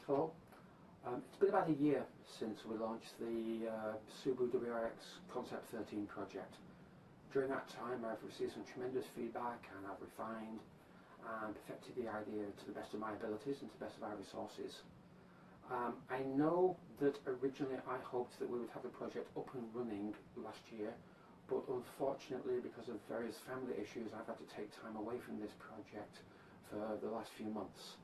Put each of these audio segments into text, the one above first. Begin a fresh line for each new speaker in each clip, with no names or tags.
Hello. It's been about a year since we launched the Subaru WRX Concept 13 project. During that time I've received some tremendous feedback and I've refined and perfected the idea to the best of my abilities and to the best of our resources. I know that originally I hoped that we would have the project up and running last year, but unfortunately because of various family issues I've had to take time away from this project for the last few months.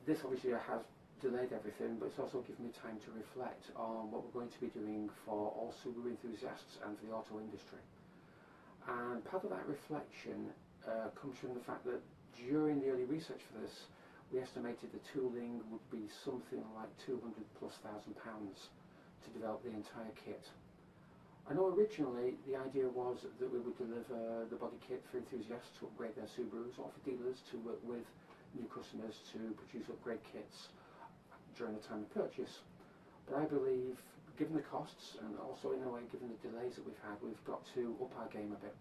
This obviously has delayed everything, but it's also given me time to reflect on what we're going to be doing for all Subaru enthusiasts and for the auto industry. And part of that reflection comes from the fact that during the early research for this, we estimated the tooling would be something like £200,000+ to develop the entire kit. I know originally the idea was that we would deliver the body kit for enthusiasts to upgrade their Subarus, or for dealers to work with new customers to produce upgrade kits during the time of purchase. But I believe, given the costs and also in a way given the delays that we've had, we've got to up our game a bit.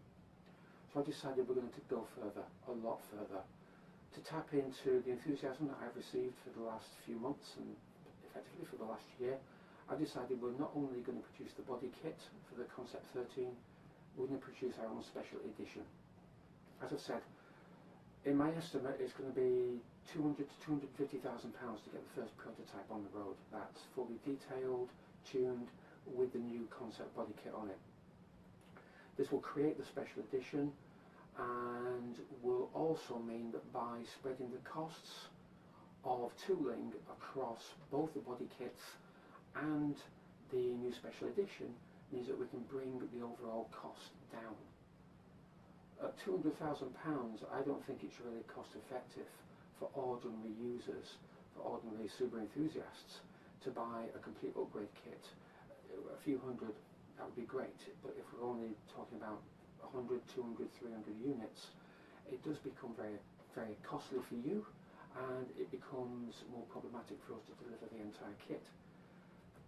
So I decided we're going to go further, a lot further, to tap into the enthusiasm that I've received for the last few months and effectively for the last year. I've decided we're not only going to produce the body kit for the Concept 13, we're going to produce our own special edition. As I've said, in my estimate it's going to be £200,000 to £250,000 to get the first prototype on the road. That's fully detailed, tuned, with the new Concept body kit on it. This will create the special edition and will also mean that by spreading the costs of tooling across both the body kits and the new special edition means that we can bring the overall cost down. At £200,000 I don't think it's really cost effective for ordinary users, for ordinary Subaru enthusiasts, to buy a complete upgrade kit. A few hundred, that would be great, but if we're only talking about 100, 200, 300 units, it does become very, very costly for you, and it becomes more problematic for us to deliver the entire kit.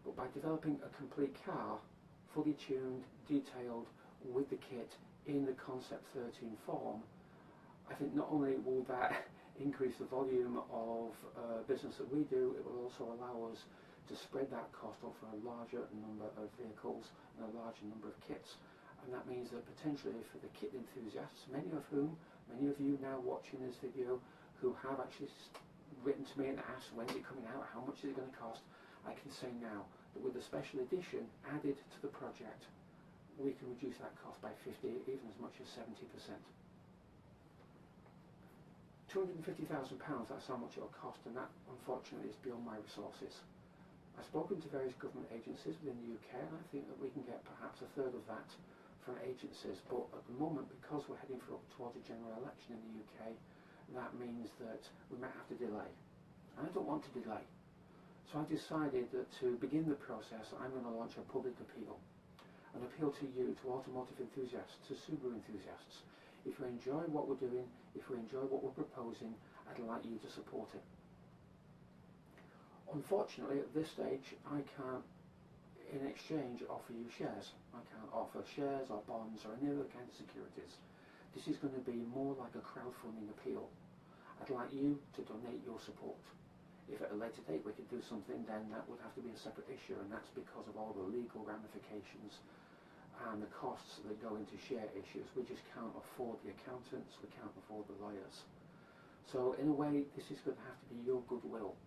But by developing a complete car, fully tuned, detailed, with the kit in the Concept 13 form, I think not only will that increase the volume of business that we do, it will also allow us to spread that cost over a larger number of vehicles and a larger number of kits. And that means that potentially for the kit enthusiasts, many of you now watching this video, who have actually written to me and asked when's it coming out, how much is it going to cost, I can say now that with the special edition added to the project, we can reduce that cost by 50, even as much as 70%. £250,000, that's how much it will cost, and that unfortunately is beyond my resources. I've spoken to various government agencies within the UK, and I think that we can get perhaps a third of that from agencies, but at the moment, because we're heading towards a general election in the UK, that means that we might have to delay. And I don't want to delay. So I decided that to begin the process, I'm going to launch a public appeal. An appeal to you, to automotive enthusiasts, to Subaru enthusiasts. If you enjoy what we're doing, if you enjoy what we're proposing, I'd like you to support it. Unfortunately, at this stage, I can't, in exchange, offer you shares. I can't offer shares or bonds or any other kind of securities. This is going to be more like a crowdfunding appeal. I'd like you to donate your support. If at a later date we could do something, then that would have to be a separate issue, and that's because of all the legal ramifications and the costs that go into share issues. We just can't afford the accountants, we can't afford the lawyers. So in a way, this is going to have to be your goodwill.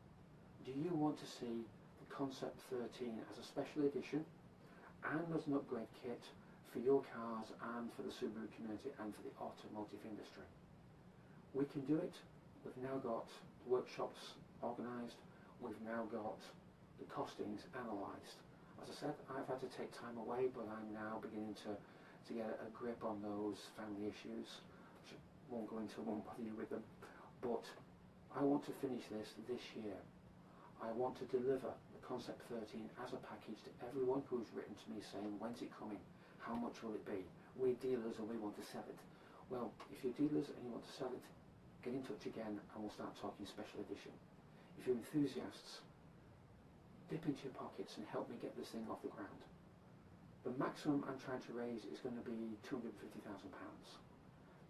Do you want to see the Concept 13 as a special edition and as an upgrade kit for your cars and for the Subaru community and for the automotive industry? We can do it. We've now got workshops organised, we've now got the costings analysed. As I said, I've had to take time away, but I'm now beginning to get a grip on those family issues, which I won't go into, I won't bother you with them. But I want to finish this year. I want to deliver the Concept 13 as a package to everyone who's written to me saying, when's it coming? How much will it be? We're dealers and we want to sell it. Well, if you're dealers and you want to sell it, get in touch again and we'll start talking special edition. If you're enthusiasts, dip into your pockets and help me get this thing off the ground. The maximum I'm trying to raise is going to be £250,000.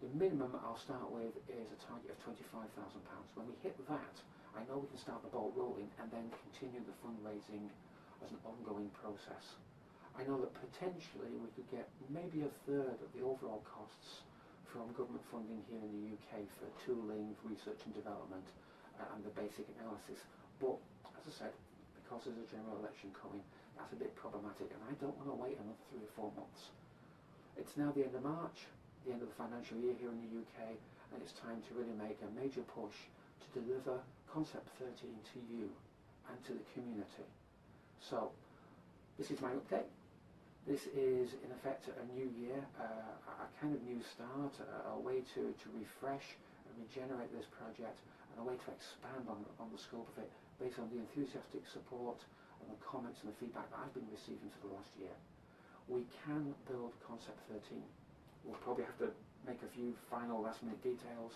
The minimum I'll start with is a target of £25,000. When we hit that, I know we can start the ball rolling and then continue the fundraising as an ongoing process. I know that potentially we could get maybe a third of the overall costs from government funding here in the UK for tooling, research and development, and the basic analysis. But as I said, because there's a general election coming, that's a bit problematic, and I don't want to wait another 3 or 4 months. It's now the end of March, the end of the financial year here in the UK, and it's time to really make a major push to deliver Concept 13 to you and to the community. So this is my update. This is in effect a new year, a kind of new start, a way to refresh and regenerate this project, and a way to expand on the scope of it based on the enthusiastic support and the comments and the feedback that I've been receiving for the last year. We can build Concept 13. We'll probably have to make a few final last minute details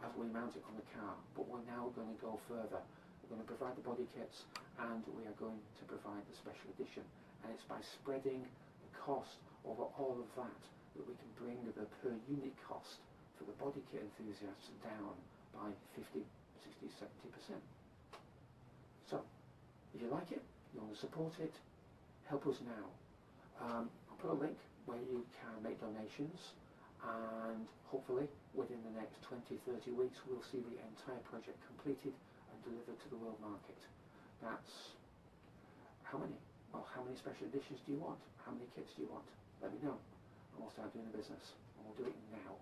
as we mount it on the car, but we're now going to go further. We're going to provide the body kits, and we are going to provide the special edition, and it's by spreading the cost over all of that that we can bring the per unit cost for the body kit enthusiasts down by 50, 60, 70%. So, if you like it, you want to support it, help us now. I'll put a link where you can make donations, and hopefully within the next 20-30 weeks we'll see the entire project completed and delivered to the world market. That's how many? Well, how many special editions do you want? How many kits do you want? Let me know, and we'll start doing the business, and we'll do it now.